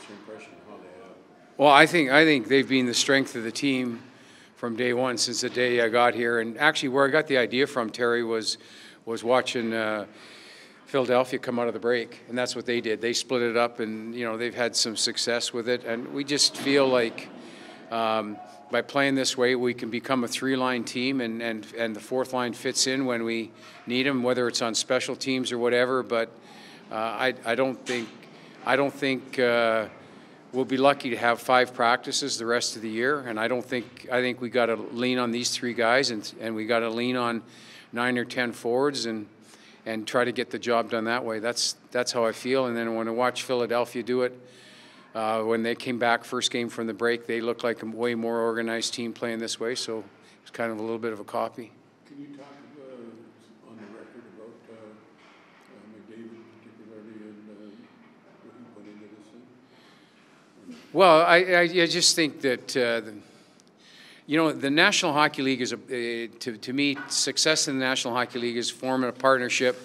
What's your impression of how they have? Well, I think they've been the strength of the team from day one, since the day I got here. And actually, where I got the idea from, Terry, was watching Philadelphia come out of the break, and that's what they did. They split it up, and they've had some success with it. And we just feel like by playing this way, we can become a three-line team, and the fourth line fits in when we need them, whether it's on special teams or whatever. But I don't think we'll be lucky to have 5 practices the rest of the year, and I think we got to lean on these 3 guys, and we got to lean on 9 or 10 forwards and try to get the job done that way. That's how I feel. And then when I watch Philadelphia do it, when they came back first game from the break, they looked like a way more organized team playing this way. So it's kind of a little bit of a copy. Can you talk on the record about McDavid particularly and what he put into this thing? Well, I just think that the National Hockey League is to me, success in the National Hockey League is forming a partnership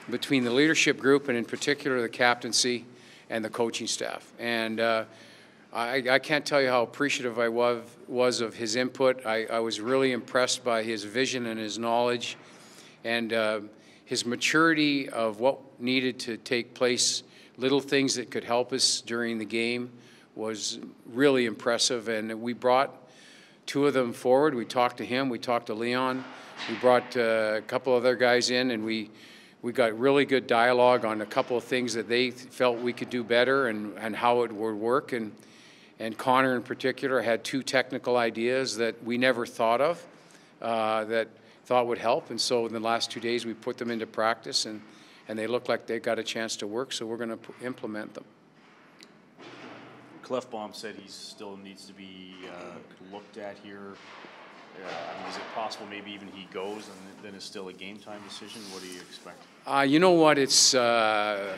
between the leadership group and in particular the captaincy and the coaching staff. And I can't tell you how appreciative I was of his input. I was really impressed by his vision and his knowledge and his maturity of what needed to take place, little things that could help us during the game was really impressive. And we brought 2 of them forward. We talked to him, we talked to Leon, we brought a couple other guys in, and we got really good dialogue on a couple of things that they felt we could do better and how it would work. And Connor in particular had 2 technical ideas that we never thought of that thought would help. And so in the last 2 days we put them into practice, and they look like they got a chance to work, so we're going to implement them. Clefbaum said he still needs to be looked at here. Is it possible maybe even he goes and then it's still a game time decision? What do you expect? You know what? It's now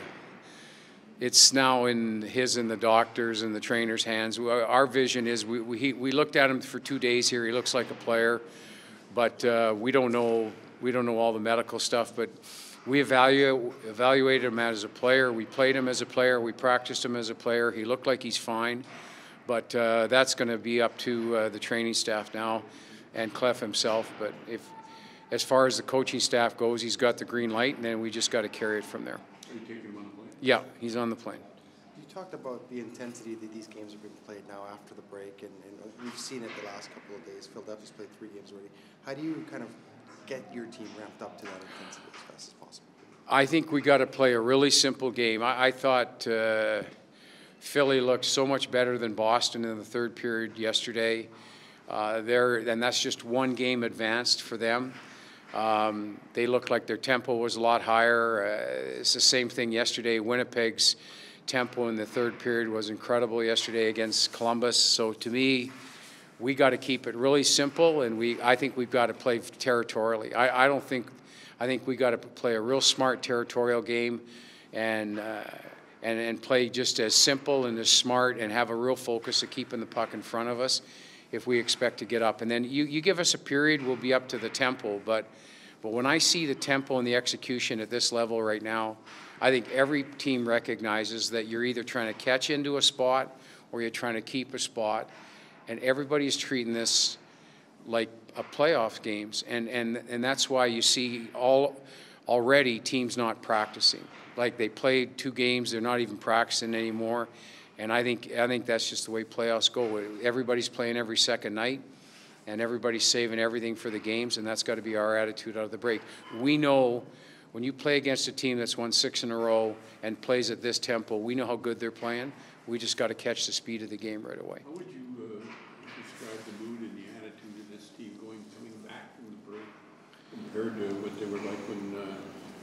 in the doctors and the trainers' hands. Our vision is we looked at him for 2 days here. He looks like a player, but we don't know all the medical stuff. But we evaluated him as a player. We played him as a player. We practiced him as a player. He looked like he's fine, but that's going to be up to the training staff now and Clef himself. But as far as the coaching staff goes, he's got the green light, and then we just got to carry it from there. So you take him on the plane? Yeah, he's on the plane. You talked about the intensity that these games are being played now after the break, and we've seen it the last couple of days. Philadelphia's played 3 games already. How do you kind of get your team ramped up to that intensity as fast as possible? I think we got to play a really simple game. I thought Philly looked so much better than Boston in the 3rd period yesterday. And that's just 1 game advanced for them. They looked like their tempo was a lot higher. It's the same thing yesterday. Winnipeg's tempo in the 3rd period was incredible yesterday against Columbus. So to me, we got to keep it really simple, and I think we've got to play territorially. I think we got to play a real smart territorial game, and play just as simple and as smart, and have a real focus of keeping the puck in front of us if we expect to get up. And then you give us a period, we'll be up to the tempo. But when I see the tempo and the execution at this level right now, I think every team recognizes that you're either trying to catch into a spot or you're trying to keep a spot. And everybody's treating this like a playoff games. And that's why you see already teams not practicing. Like they played 2 games, they're not even practicing anymore. And I think that's just the way playoffs go. Everybody's playing every second night, and everybody's saving everything for the games, and that's got to be our attitude out of the break. We know when you play against a team that's won 6 in a row and plays at this tempo, we know how good they're playing. We just got to catch the speed of the game right away. How would you describe the mood and the attitude of this team coming back from the break compared to what they were like when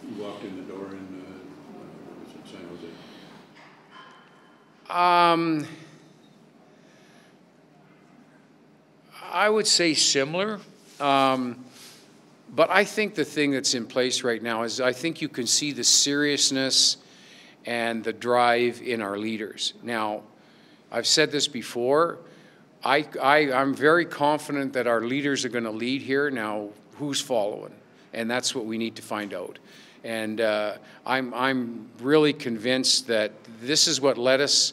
you walked in the door in San Jose? I would say similar, but I think the thing that's in place right now is I think you can see the seriousness and the drive in our leaders. Now, I've said this before, I'm very confident that our leaders are going to lead here. Now, who's following? And that's what we need to find out. And I'm really convinced that this is what led us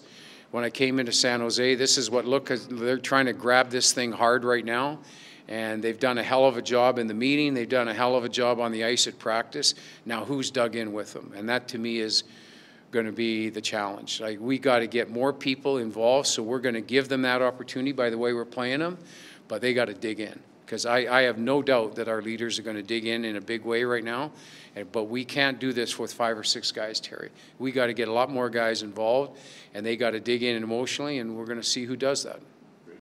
when I came into San Jose. This is what, look, they're trying to grab this thing hard right now, and they've done a hell of a job in the meeting. They've done a hell of a job on the ice at practice. Now who's dug in with them? And that to me is going to be the challenge. Like, we got to get more people involved, so we're going to give them that opportunity by the way we're playing them, but they got to dig in. Because I have no doubt that our leaders are going to dig in a big way right now. But we can't do this with 5 or 6 guys, Terry. We got to get a lot more guys involved, and they got to dig in emotionally, and we're going to see who does that.